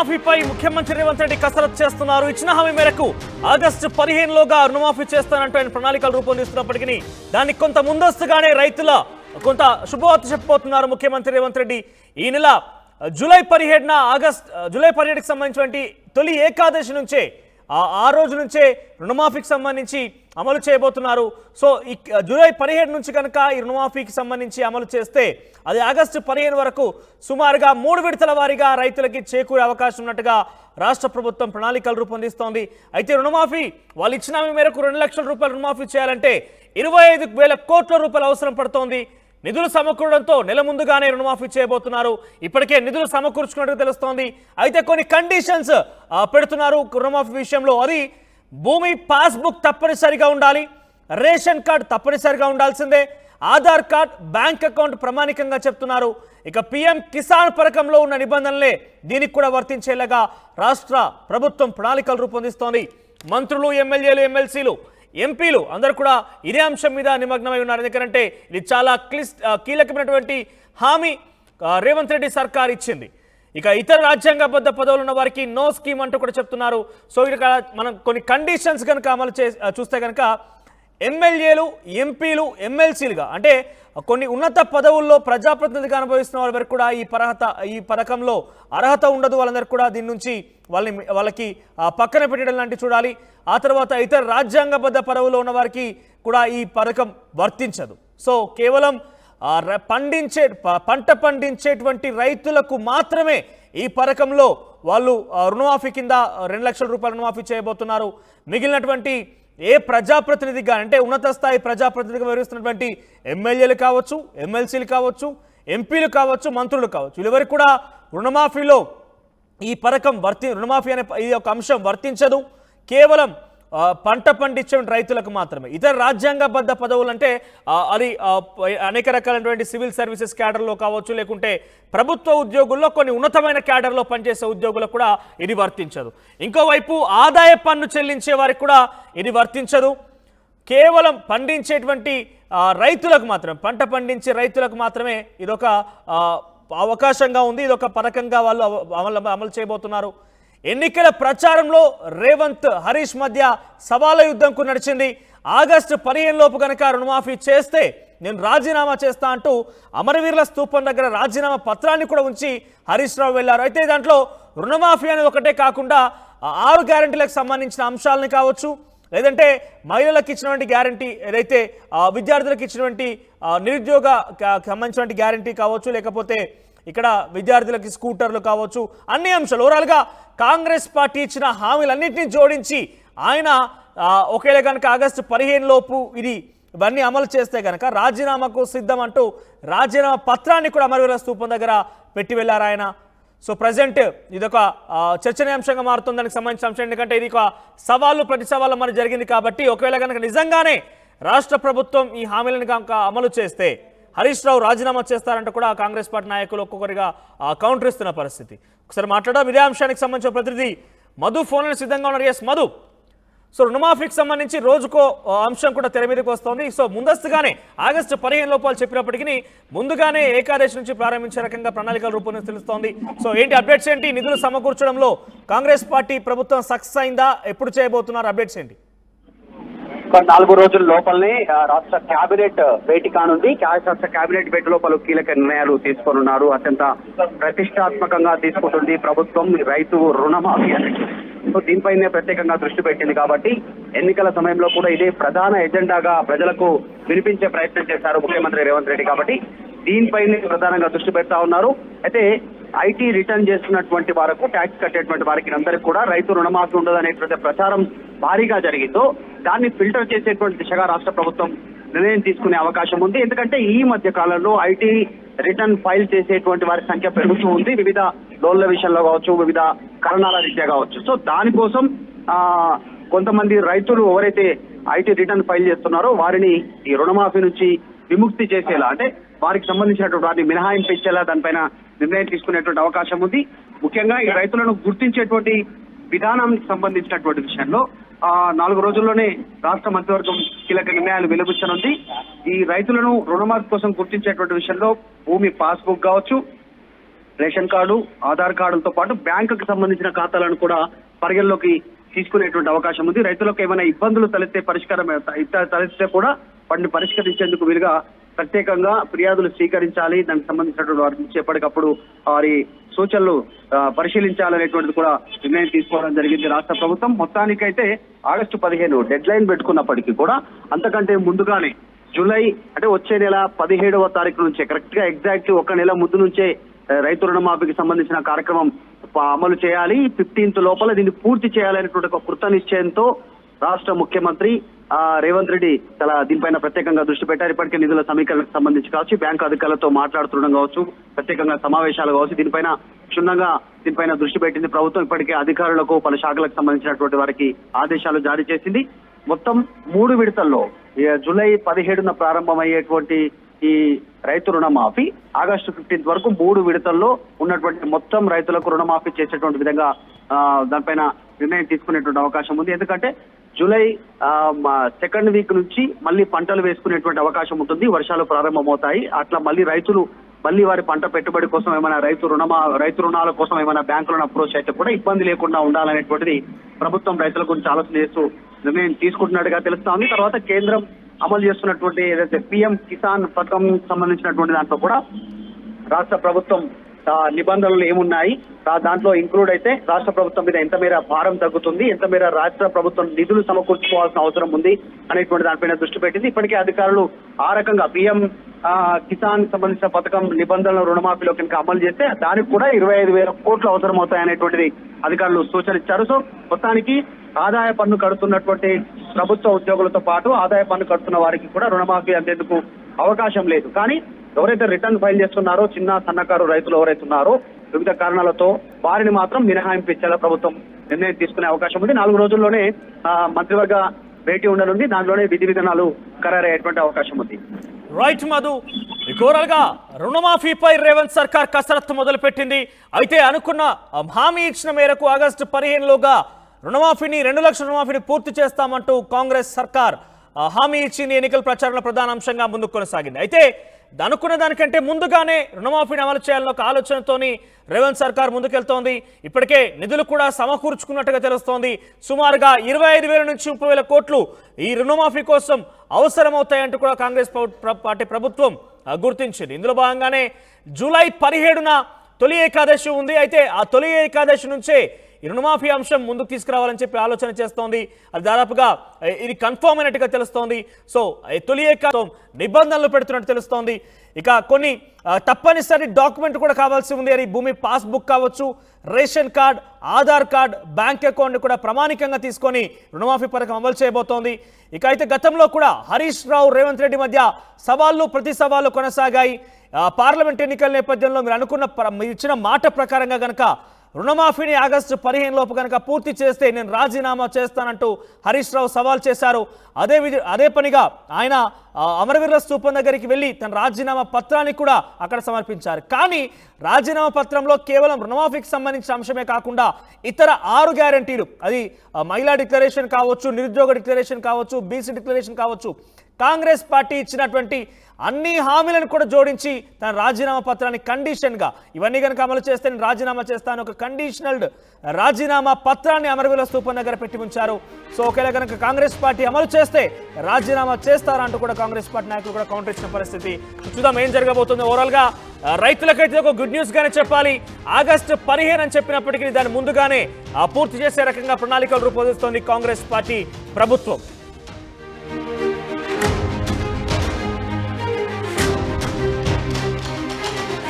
రుణమాఫీపై ముఖ్యమంత్రి రేవంత్ రెడ్డి కసరత్తు చేస్తున్నారు. ఇచ్చిన హామీ మేరకు ఆగస్టు 15లోగా రుణమాఫీ చేస్తానంటూ ఆయన ప్రణాళికలు రూపొందిస్తున్నప్పటికీ దానికి కొంత ముందస్తుగానే రైతుల కొంత శుభవార్త చెప్పబోతున్నారు ముఖ్యమంత్రి రేవంత్ రెడ్డి. ఈ నెల జూలై 17కి సంబంధించినటువంటి తొలి ఏకాదశి నుంచే ఆ రోజు నుంచే రుణమాఫీకి సంబంధించి అమలు చేయబోతున్నారు. సో ఈ జూలై 17 నుంచి కనుక ఈ రుణమాఫీకి సంబంధించి అమలు చేస్తే అది ఆగస్టు 15 వరకు సుమారుగా 3 విడతల వారీగా రైతులకి చేకూరే అవకాశం ఉన్నట్టుగా రాష్ట్ర ప్రభుత్వం ప్రణాళికలు రూపొందిస్తోంది. అయితే రుణమాఫీ వాళ్ళు ఇచ్చిన మేరకు 2 లక్షల రూపాయలు రుణమాఫీ చేయాలంటే 25,000 కోట్ల రూపాయలు అవసరం పడుతోంది. నిధులు సమకూరడంతో నెల ముందుగానే రుణమాఫీ చేయబోతున్నారు. ఇప్పటికే నిధులు సమకూర్చుకున్నట్టు తెలుస్తోంది. అయితే కొన్ని కండిషన్స్ పెడుతున్నారు రుణమాఫీ విషయంలో. అది భూమి పాస్బుక్ తప్పనిసరిగా ఉండాలి, రేషన్ కార్డు తప్పనిసరిగా ఉండాల్సిందే, ఆధార్ కార్డ్, బ్యాంక్ అకౌంట్ ప్రమాణికంగా చెప్తున్నారు. ఇక పిఎం కిసాన్ పథకంలో ఉన్న నిబంధనలే దీనికి కూడా వర్తించేలాగా రాష్ట్ర ప్రభుత్వం ప్రణాళికలు రూపొందిస్తోంది. మంత్రులు, ఎమ్మెల్యేలు, ఎమ్మెల్సీలు, ఎంపీలు అందరూ కూడా ఇదే అంశం మీద నిమగ్నమై ఉన్నారు. ఎందుకంటే ఇది చాలా కీలకమైనటువంటి హామీ రేవంత్ రెడ్డి సర్కార్ ఇచ్చింది. ఇక ఇతర రాజ్యాంగబద్ధ పదవులు ఉన్న వారికి నో స్కీమ్ అంటూ కూడా చెప్తున్నారు. సో ఇక్కడ మనం కొన్ని కండిషన్స్ కనుక అమలు చూస్తే కనుక ఎమ్మెల్యేలు, ఎంపీలు, ఎమ్మెల్సీలుగా అంటే కొన్ని ఉన్నత పదవుల్లో ప్రజాప్రతినిధిగా అనుభవిస్తున్న వాళ్ళ వరకు కూడా ఈ పథకంలో అర్హత ఉండదు. వాళ్ళందరికీ కూడా దీని నుంచి వాళ్ళకి పక్కన పెట్టడం లాంటివి చూడాలి. ఆ తర్వాత ఇతర రాజ్యాంగబద్ధ పదవుల్లో ఉన్న వారికి కూడా ఈ పథకం వర్తించదు. సో కేవలం పంట పండించేటువంటి రైతులకు మాత్రమే ఈ పథకంలో వాళ్ళు రుణమాఫీ కింద 2 లక్షల రూపాయల రుణమాఫీ చేయబోతున్నారు. మిగిలినటువంటి ఏ ప్రజాప్రతినిధిగా అంటే ఉన్నత స్థాయి ప్రజాప్రతినిధిగా వ్యవహరిస్తున్నటువంటి ఎమ్మెల్యేలు కావచ్చు, ఎమ్మెల్సీలు కావచ్చు, ఎంపీలు కావచ్చు, మంత్రులు కావచ్చు, వీళ్ళెవరికి కూడా రుణమాఫీలో ఈ పథకం రుణమాఫీ అనే ఈ యొక్క అంశం వర్తించదు. కేవలం పంట పండించే రైతులకు మాత్రమే. ఇతర రాజ్యాంగబద్ధ పదవులు అంటే అది అనేక రకాలైనటువంటి సివిల్ సర్వీసెస్ క్యాడర్లో కావచ్చు, లేకుంటే ప్రభుత్వ ఉద్యోగుల్లో కొన్ని ఉన్నతమైన క్యాడర్లో పనిచేసే ఉద్యోగులకు కూడా ఇది వర్తించదు. ఇంకోవైపు ఆదాయ పన్ను చెల్లించే వారికి కూడా ఇది వర్తించదు. కేవలం పండించేటువంటి రైతులకు మాత్రమే, పంట పండించే రైతులకు మాత్రమే ఇదొక అవకాశంగా ఉంది. ఇదొక పథకంగా వాళ్ళు అమలు చేయబోతున్నారు. ఎన్నికల ప్రచారంలో రేవంత్, హరీష్ మధ్య సవాల యుద్ధంకు నడిచింది. ఆగస్టు 15 లోపు కనుక రుణమాఫీ చేస్తే నేను రాజీనామా చేస్తా అంటూ అమరవీరుల స్తూపం దగ్గర రాజీనామా పత్రాన్ని కూడా ఉంచి హరీష్ రావు వెళ్లారు. అయితే దాంట్లో రుణమాఫీ అనేది ఒకటే కాకుండా 6 గ్యారంటీలకు సంబంధించిన అంశాలని కావచ్చు, లేదంటే మహిళలకు ఇచ్చినటువంటి గ్యారంటీ, ఏదైతే విద్యార్థులకు ఇచ్చినటువంటి నిరుద్యోగ సంబంధించినటువంటి గ్యారంటీ కావచ్చు, లేకపోతే ఇక్కడ విద్యార్థులకి స్కూటర్లు కావచ్చు, అన్ని అంశాలు ఓవరాల్గా కాంగ్రెస్ పార్టీ ఇచ్చిన హామీలన్నింటినీ జోడించి ఆయన ఒకేలా కనుక ఆగస్టు 15 లోపు ఇవన్నీ అమలు చేస్తే కనుక రాజీనామాకు సిద్ధం అంటూ రాజీనామా పత్రాన్ని కూడా అమరవీరుల స్తూపం దగ్గర పెట్టి వెళ్ళారు ఆయన. సో ప్రజెంట్ ఇదొక చర్చనీయాంశంగా మారుతుంది దానికి సంబంధించిన అంశం. ఎందుకంటే ఇది ఒక సవాళ్ళు ప్రతి సవాళ్ళు మరి జరిగింది కాబట్టి ఒకవేళ కనుక నిజంగానే రాష్ట్ర ప్రభుత్వం ఈ హామీలను కనుక అమలు చేస్తే హరీష్ రావు రాజీనామా చేస్తారంటే కూడా కాంగ్రెస్ పార్టీ నాయకులు ఒక్కొక్కరిగా కౌంటర్ ఇస్తున్న పరిస్థితి. ఒకసారి మాట్లాడడం ఇదే అంశానికి సంబంధించిన ప్రతినిధి మధు ఫోన్లో సిద్ధంగా ఉన్నారు. ఎస్ మధు, సో రుణమాఫీకి సంబంధించి రోజుకో అంశం కూడా తెర మీదకి వస్తుంది. సో ముందస్తుగానే ఆగస్టు 15 లోపాలు చెప్పినప్పటికీ ముందుగానే ఏకాదశి నుంచి ప్రారంభించే రకంగా ప్రణాళికలు రూపొందించి తెలుస్తోంది. సో ఏంటి అప్డేట్స్ ఏంటి? నిధులు సమకూర్చడంలో కాంగ్రెస్ పార్టీ ప్రభుత్వం సక్సెస్ అయిందా? ఎప్పుడు చేయబోతున్నారు? అప్డేట్స్ ఏంటి? 4 రోజుల లోపలనే రాష్ట్ర కేబినెట్ భేటీ కానుంది. రాష్ట్ర కేబినెట్ భేటీలో పలు కీలక నిర్ణయాలు తీసుకోనున్నారు. అత్యంత ప్రతిష్టాత్మకంగా తీసుకుంటుంది ప్రభుత్వం రైతు రుణమాఫీ అనేది. సో దీనిపైనే ప్రత్యేకంగా దృష్టి పెట్టింది కాబట్టి ఎన్నికల సమయంలో కూడా ఇదే ప్రధాన ఎజెండాగా ప్రజలకు వినిపించే ప్రయత్నం చేశారు ముఖ్యమంత్రి రేవంత్ రెడ్డి. కాబట్టి దీనిపైనే ప్రధానంగా దృష్టి పెడతా ఉన్నారు. అయితే ఐటీ రిటర్న్ చేస్తున్నటువంటి వారికి, ట్యాక్స్ కట్టేటువంటి వారికి అందరికీ కూడా రైతు రుణమాఫీ ఉండదు అనేటువంటి ప్రచారం భారీగా జరిగిందో దాన్ని ఫిల్టర్ చేసేటువంటి దిశగా రాష్ట్ర ప్రభుత్వం నిర్ణయం తీసుకునే అవకాశం ఉంది. ఎందుకంటే ఈ మధ్య కాలంలో ఐటీ రిటర్న్ ఫైల్ చేసేటువంటి వారి సంఖ్య పెరుగుతూ ఉంది. వివిధ లోన్ల విషయంలో కావచ్చు, వివిధ కారణాల రీత్యా కావచ్చు. సో దానికోసం కొంతమంది రైతులు ఎవరైతే ఐటీ రిటర్న్ ఫైల్ చేస్తున్నారో వారిని ఈ రుణమాఫీ నుంచి విముక్తి చేసేలా, అంటే వారికి సంబంధించినటువంటి వారిని మినహాయింపు ఇచ్చేలా దానిపైన నిర్ణయం తీసుకునేటువంటి అవకాశం ఉంది. ముఖ్యంగా ఈ రైతులను గుర్తించేటువంటి విధానానికి సంబంధించినటువంటి విషయంలో 4 రోజుల్లోనే రాష్ట్ర మంత్రివర్గం కీలక నిర్ణయాలు వెలువచ్చనుంది. ఈ రైతులను రుణమాఫీ కోసం గుర్తించేటువంటి విషయంలో భూమి పాస్బుక్ కావచ్చు, రేషన్ కార్డు, ఆధార్ కార్డులతో పాటు బ్యాంకుకు సంబంధించిన ఖాతాలను కూడా పరిగణలోకి తీసుకునేటువంటి అవకాశం ఉంది. రైతులకు ఏమైనా ఇబ్బందులు తలెత్తే కూడా వాటిని పరిష్కరించేందుకు వీలుగా ప్రత్యేకంగా ఫిర్యాదులు స్వీకరించాలి. దానికి సంబంధించినటువంటి వారి నుంచి ఎప్పటికప్పుడు వారి సూచనలు పరిశీలించాలనేటువంటిది కూడా నిర్ణయం తీసుకోవడం జరిగింది రాష్ట్ర ప్రభుత్వం. మొత్తానికైతే ఆగస్టు 15 డెడ్ లైన్ పెట్టుకున్నప్పటికీ కూడా అంతకంటే ముందుగానే జూలై అంటే వచ్చే నెల 17వ తారీఖు నుంచే కరెక్ట్ గా ఎగ్జాక్ట్ ఒక నెల ముందు నుంచే రైతు రుణమాఫీకి సంబంధించిన కార్యక్రమం అమలు చేయాలి. 15th లోపల దీన్ని పూర్తి చేయాలనేటువంటి ఒక కృత నిశ్చయంతో రాష్ట్ర ముఖ్యమంత్రి రేవంత్ రెడ్డి చాలా దీనిపైన ప్రత్యేకంగా దృష్టి పెట్టారు. ఇప్పటికే నిధుల సమీకరణకు సంబంధించి కావచ్చు, బ్యాంకు అధికారులతో మాట్లాడుతుండడం కావచ్చు, ప్రత్యేకంగా సమావేశాలు కావచ్చు, దీనిపైన దృష్టి పెట్టింది ప్రభుత్వం. ఇప్పటికే అధికారులకు పలు శాఖలకు సంబంధించినటువంటి వారికి ఆదేశాలు జారీ చేసింది. మొత్తం 3 విడతల్లో జూలై 17న ప్రారంభమయ్యేటువంటి ఈ రైతు రుణమాఫీ ఆగస్టు 15th వరకు 3 విడతల్లో ఉన్నటువంటి మొత్తం రైతులకు రుణమాఫీ చేసేటువంటి విధంగా దానిపైన నిర్ణయం తీసుకునేటువంటి అవకాశం ఉంది. ఎందుకంటే జూలై సెకండ్ వీక్ నుంచి మళ్ళీ పంటలు వేసుకునేటువంటి అవకాశం ఉంటుంది. వర్షాలు ప్రారంభమవుతాయి. అట్లా రైతులు వారి పంట పెట్టుబడి కోసం ఏమైనా రైతు రుణాల కోసం ఏమైనా బ్యాంకులను అప్రోచ్ అయితే కూడా ఇబ్బంది లేకుండా ఉండాలనేటువంటిది ప్రభుత్వం రైతుల గురించి ఆలోచన చేస్తూ నిర్ణయం తీసుకుంటున్నట్టుగా తెలుస్తా ఉంది. తర్వాత కేంద్రం అమలు చేస్తున్నటువంటి ఏదైతే పిఎం కిసాన్ పథకం సంబంధించినటువంటి దాంట్లో కూడా రాష్ట్ర ప్రభుత్వం నిబంధనలు ఏమున్నాయి, దాంట్లో ఇంక్లూడ్ అయితే రాష్ట్ర ప్రభుత్వం మీద ఎంత మేర భారం తగ్గుతుంది, ఎంత మేర రాష్ట్ర ప్రభుత్వం నిధులు సమకూర్చుకోవాల్సిన అవసరం ఉంది అనేటువంటి దానిపైన దృష్టి పెట్టింది. ఇప్పటికే అధికారులు ఆ రకంగా పిఎం కిసాన్ సంబంధించిన పథకం నిబంధనల రుణమాఫీలో కనుక అమలు చేస్తే దానికి కూడా 25,000 కోట్లు అవసరం అవుతాయనేటువంటిది అధికారులు సూచనిచ్చారు. సో మొత్తానికి ఆదాయ పన్ను కడుతున్నటువంటి ప్రభుత్వ ఉద్యోగులతో పాటు ఆదాయ పన్ను కడుతున్న వారికి కూడా రుణమాఫీ అందేందుకు అవకాశం లేదు. కానీ ఎవరైతే రిటర్న్ ఫైల్ చేస్తున్నారో చిన్న సన్నకారు రైతులు ఎవరైతే ఉన్నారో వివిధ కారణాలతో వారిని మాత్రం మినహాయింపు ఇచ్చేలా ప్రభుత్వం నిర్ణయం తీసుకునే అవకాశం ఉంది. 4 రోజుల్లోనే మంత్రివర్గ భేటీ ఉండనుంది. దానిలోనే విధి విధానాలు ఖరారయ్యేటువంటి అవకాశం ఉంది. రైట్ మధు, ఓవరాల్ గా రుణమాఫీపై రేవంత్ సర్కార్ కసరత్తు మొదలుపెట్టింది. అయితే అనుకున్న హామీ ఇచ్చిన మేరకు ఆగస్టు 15లోగా రుణమాఫీని 2 లక్షల రుణమాఫీని పూర్తి చేస్తామంటూ కాంగ్రెస్ సర్కార్ హామీ ఇచ్చింది. ఎన్నికల ప్రచారంలో ప్రధాన అంశంగా ముందుకు కొనసాగింది. అయితే అనుకున్న దానికంటే ముందుగానే రుణమాఫీని అమలు చేయాలన్న ఒక ఆలోచనతోని రేవంత్ సర్కార్ ముందుకెళ్తోంది. ఇప్పటికే నిధులు కూడా సమకూర్చుకున్నట్టుగా తెలుస్తోంది. సుమారుగా 25,000 నుంచి 30,000 కోట్లు ఈ రుణమాఫీ కోసం అవసరమవుతాయంటూ కూడా కాంగ్రెస్ పార్టీ ప్రభుత్వం గుర్తించింది. ఇందులో భాగంగానే జూలై 17న తొలి ఏకాదశి ఉంది. అయితే ఆ తొలి ఏకాదశి నుంచే ఈ రుణమాఫీ అంశం ముందుకు తీసుకురావాలని చెప్పి ఆలోచన చేస్తోంది. అది దాదాపుగా ఇది కన్ఫర్మ్ అయినట్టుగా తెలుస్తోంది. సో తొలి ఏకాదశి నిబంధనలు పెడుతున్నట్టు తెలుస్తోంది. ఇక కొన్ని తప్పనిసరి డాక్యుమెంట్ కూడా కావాల్సి ఉంది. అది భూమి పాస్బుక్ కావచ్చు, ration card, Aadhaar card, bank account కూడా ప్రామాణికంగా తీసుకొని రుణమాఫీ పథకం అమలు చేయబోతోంది. ఇక అయితే గతంలో కూడా హరీష్ రావు, రేవంత్ రెడ్డి మధ్య సవాళ్లు ప్రతి సవాళ్లు కొనసాగాయి. పార్లమెంట్ ఎన్నికల నేపథ్యంలో మీరు ఇచ్చిన మాట ప్రకారంగా కనుక రుణమాఫీని ఆగస్టు 15 లోపు కనుక పూర్తి చేస్తే నేను రాజీనామా చేస్తానంటూ హరీష్ రావు సవాల్ చేశారు. అదే పనిగా ఆయన అమరవీరుల స్తూపం దగ్గరికి వెళ్ళి తన రాజీనామా పత్రాన్ని కూడా అక్కడ సమర్పించారు. కానీ రాజీనామా పత్రంలో కేవలం రుణమాఫీకి సంబంధించిన అంశమే కాకుండా ఇతర 6 గ్యారంటీలు, అది మహిళా డిక్లరేషన్ కావచ్చు, నిరుద్యోగ డిక్లరేషన్ కావచ్చు, బీసీ డిక్లరేషన్ కావచ్చు, కాంగ్రెస్ పార్టీ ఇచ్చినటువంటి అన్ని హామీలను కూడా జోడించి తన రాజీనామా పత్రాన్ని కండిషన్గా ఇవన్నీ కనుక అమలు చేస్తే నేను రాజీనామా చేస్తాను ఒక కండిషనల్డ్ రాజీనామా పత్రాన్ని అమరవీరుల స్తూపం దగ్గర పెట్టి ఉంచారు. సో ఒకవేళ కనుక కాంగ్రెస్ పార్టీ అమలు చేస్తే రాజీనామా చేస్తారంటూ కూడా కాంగ్రెస్ పార్టీ నాయకులు కూడా కౌంటర్ ఇచ్చిన పరిస్థితి. చూద్దాం ఏం జరగబోతుంది. ఓవరాల్గా రైతులకైతే ఒక గుడ్ న్యూస్ గానే చెప్పాలి. ఆగస్టు 15 అని చెప్పినప్పటికీ దాన్ని ముందుగానే పూర్తి చేసే రకంగా ప్రణాళికలు రూపొందిస్తోంది కాంగ్రెస్ పార్టీ ప్రభుత్వం.